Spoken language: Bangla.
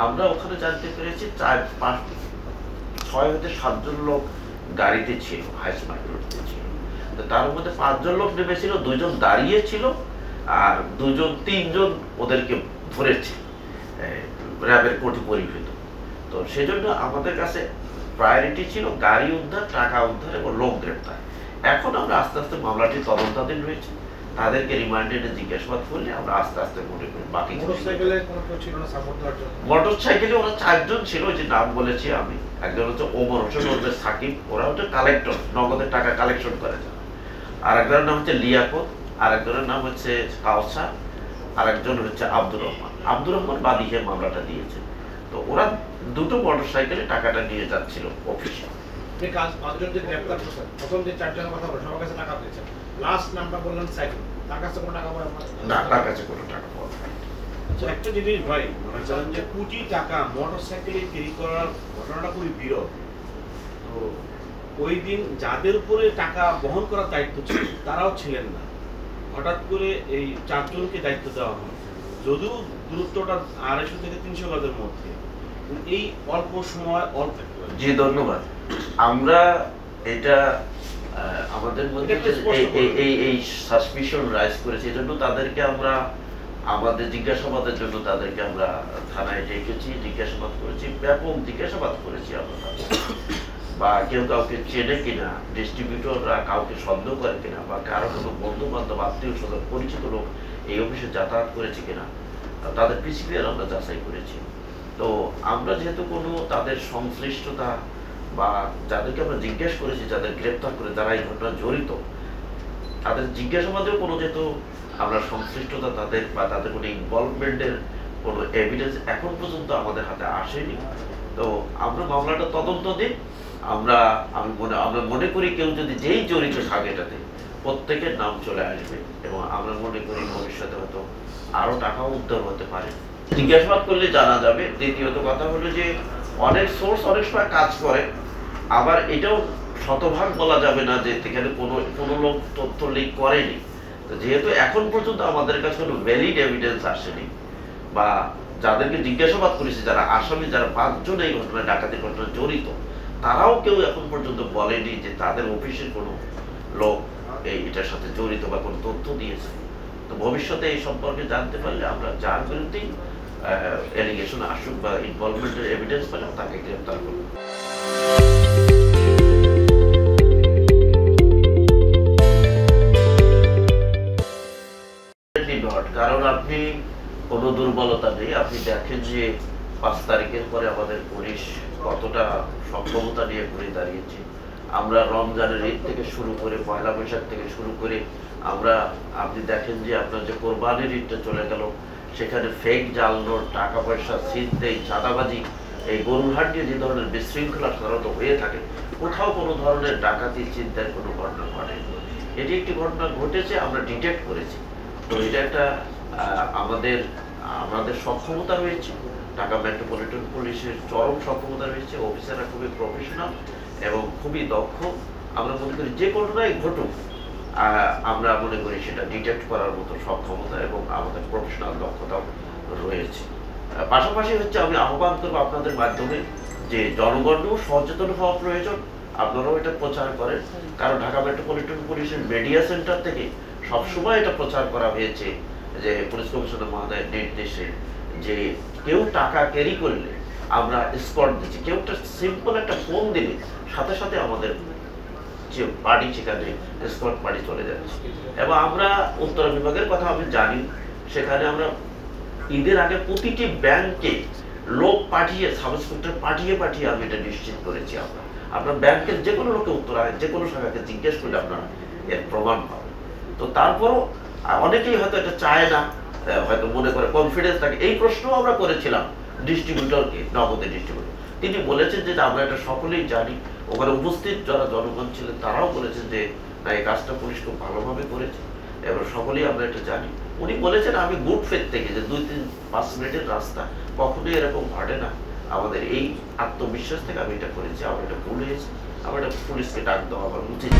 আমরা ওখানে জানতে পেরেছি 6 হতে 7 জন লোক গাড়িতে ছিল, হাই স্মার্ট রোডতে ছিল। তো তার মধ্যে 5 জন লোক নেমেছিল, 2 জন দাঁড়িয়ে ছিল, আর 3 জন ওদেরকে ধরেছে র্যাবের কোর্টে পরিহিত। তো সেজন্য আমাদের কাছে প্রায়োরিটি ছিল গাড়ি উদ্ধার, টাকা উদ্ধার এবং লোক গ্রেপ্তার। এখন আমরা আস্তে আস্তে মামলাটি তদন্তাধীন রয়েছে, তাদেরকে রিমান্ডে জিজ্ঞাসাবাদ করলে আমরা আস্তে আস্তে মনে করি বাকি। মোটরসাইকেলে ওরা 4 জন ছিল, ওই যে নাম বলেছি আমি। একজন হচ্ছে ওমর হোসেন, ওর সাকিব, ওরা হচ্ছে কালেক্টর, নগদের টাকা কালেকশন করে যারা। আর একজনের নাম হচ্ছে লিয়াকত, আর একজনের নাম হচ্ছে কাউসার, আর একজন হচ্ছে আব্দুর রহমান। আব্দুর রহমান বাদী হয়ে মামলাটা দিয়েছে। তো ওরা 2টো মোটরসাইকেলে টাকাটা নিয়ে যাচ্ছিল অফিসে। একটা জিনিস ভাই, মনে করেন যে কোটি টাকা মোটরসাইকেলে ক্যারি করার ঘটনাটা খুবই বিরল। তো ওই দিন যাদের উপরে টাকা বহন করার দায়িত্ব ছিল তারাও ছিলেন না, হঠাৎ করে এই 4 জনকে দায়িত্ব দেওয়া হয়, যদিও দূরত্বটা 250 থেকে 300 গজের মধ্যে। এই অল্প সময় অল্প। জি ধন্যবাদ। আমরা এটা আমাদের মধ্যে এই সাসপিশন রাইজ করেছি, এজন্য তাদেরকে আমরা আমাদের জিজ্ঞাসাবাদের জন্য তাদেরকে আমরা থানায় ডেকেছি, জিজ্ঞাসাবাদ করেছি, ব্যাপক জিজ্ঞাসাবাদ করেছি আমরা। বা কেউ কাউকে চেনে কিনা, ডিস্ট্রিবিউটররা কাউকে সন্দেহ করে কিনা, বা কারো কোনো বন্ধু বান্ধব, আত্মীয় স্বজন, পরিচিত লোক এই অফিসে যাতায়াত করেছে কিনা, তাদের পিসিপিআর আমরা যাচাই করেছি। তো আমরা যেহেতু কোনো তাদের সংশ্লিষ্টতা বা যাদেরকে আমরা জিজ্ঞেস করেছি, যাদের গ্রেপ্তার করে যারা এই ঘটনা জড়িত, তাদের জিজ্ঞাসাবাদেও কোনো যেহেতু আমরা সংশ্লিষ্টতা তাদের বা তাদের কোনো ইনভলভমেন্টের কোনো এভিডেন্স এখন পর্যন্ত আমাদের হাতে আসেনি। তো আমরা মামলাটা তদন্ত দিই। আমরা মনে করি কেউ যদি যেই জড়িত থাকে এটাতে, প্রত্যেকের নাম চলে আসবে এবং আমরা মনে করি ভবিষ্যতে হয়তো আরো টাকাও উদ্ধার হতে পারে। জিজ্ঞাসাবাদ করলে জানা যাবে। দ্বিতীয়ত কথা হলো যে অনেক সোর্স অনেক সময় কাজ করে, আবার এটাও শতভাগ বলা যাবে না যে এখানে কোনো লোক তথ্য লিক করেনি। তো যেহেতু এখন পর্যন্ত আমাদের কাছে কোনো ভ্যালিড এভিডেন্স আসেনি, বা যাদেরকে জিজ্ঞাসাবাদ করেছে, যারা আসামি, যারা 5 জন এই ঘটনায়, ডাকাতির ঘটনায় জড়িত, তারাও কেউ এখন পর্যন্ত বলেনি যে তাদের অফিসের কোনো লোক এটার সাথে জড়িত বা কোনো তথ্য দিয়েছে। তো ভবিষ্যতে এই সম্পর্কে জানতে পারলে আমরা যার বিরুদ্ধেই এলিগেশন আসুক বা ইনভলভমেন্টের এভিডেন্স পেলে তাকে গ্রেপ্তার করব। কারণ আপনি কোনো দুর্বলতা নেই। আপনি দেখেন যে 5 তারিখের পরে আমাদের পুলিশ কতটা সক্ষমতা নিয়ে ঘুরে দাঁড়িয়েছে। আমরা রমজানের ঈদ থেকে শুরু করে, পয়লা বৈশাখ থেকে শুরু করে, আপনি দেখেন যে আপনার যে কোরবানির ঈদটা চলে গেল, সেখানে ফেক জাল নোট, টাকা পয়সা, ছিনতাই, চাঁদাবাজি, এই গরুরহাট দিয়ে যে ধরনের বিশৃঙ্খলা সাধারণত হয়ে থাকে, কোথাও কোনো ধরনের ডাকাতি, ছিনতাইয়ের কোনো ঘটনা ঘটেনি। এটি একটি ঘটনা ঘটেছে, আমরা ডিটেক্ট করেছি। তো এটা একটা আমাদের সক্ষমতা রয়েছে, ঢাকা মেট্রোপলিটন পুলিশের চরম সক্ষমতা রয়েছে, অফিসাররা খুবই প্রফেশনাল এবং খুবই দক্ষ। আমরা মনে করি যে ঘটনাই ঘটুক, আমরা মনে করি সেটা ডিটেক্ট করার মতো সক্ষমতা এবং আমাদের প্রফেশনাল দক্ষতাও রয়েছে। পাশাপাশি হচ্ছে আমি আহ্বান করবো আপনাদের মাধ্যমে যে জনগণও সচেতন হওয়া প্রয়োজন। আপনারাও এটা প্রচার করেন, কারণ ঢাকা মেট্রোপলিটন পুলিশের মিডিয়া সেন্টার থেকে সবসময় এটা প্রচার করা হয়েছে যে পুলিশ কমিশনার মহোদয়ের নির্দেশে যে কেউ টাকা ক্যারি করলে আমরা স্পট দিচ্ছি। কেউ একটা সিম্পল একটা ফোন দিলে সাথে সাথে আমাদের যে পার্টি সেখানে স্পট পার্টি চলে যাচ্ছে। এবং আমরা উত্তরা বিভাগের কথা আমি জানি, সেখানে আমরা ঈদের আগে প্রতিটি ব্যাংকে লোক পাঠিয়ে, সাব ইন্সপেক্টর পাঠিয়ে আমি এটা নিশ্চিত করেছি। আপনার ব্যাংকের যে কোনো লোকে উত্তরায় যে কোনো শাখাকে জিজ্ঞেস করলে আপনারা এর প্রমাণ পাবেন। তো তারপরও অনেকেই হয়তো এটা চায় না, হয়তো মনে করে কনফিডেন্স থাকে। এই প্রশ্নও আমরা করেছিলাম ডিস্ট্রিবিউটরকে, নগদের ডিস্ট্রিবিউটর। তিনি বলেছেন যে আমরা এটা সকলেই জানি। ওখানে উপস্থিত যারা জনগণ ছিলেন তারাও বলেছেন যে না, এই কাজটা পুলিশ খুব ভালোভাবে করেছে এবং সকলেই আমরা এটা জানি। উনি বলেছেন আমি গুড ফেথ থেকে যে 2-5 মিনিটের রাস্তা, কখনোই এরকম ঘটে না। আমাদের এই আত্মবিশ্বাস থেকে আমি এটা করেছি। আমার এটা ভুল হয়েছে, আমার এটা পুলিশকে ডাক দেওয়া আমার উচিত।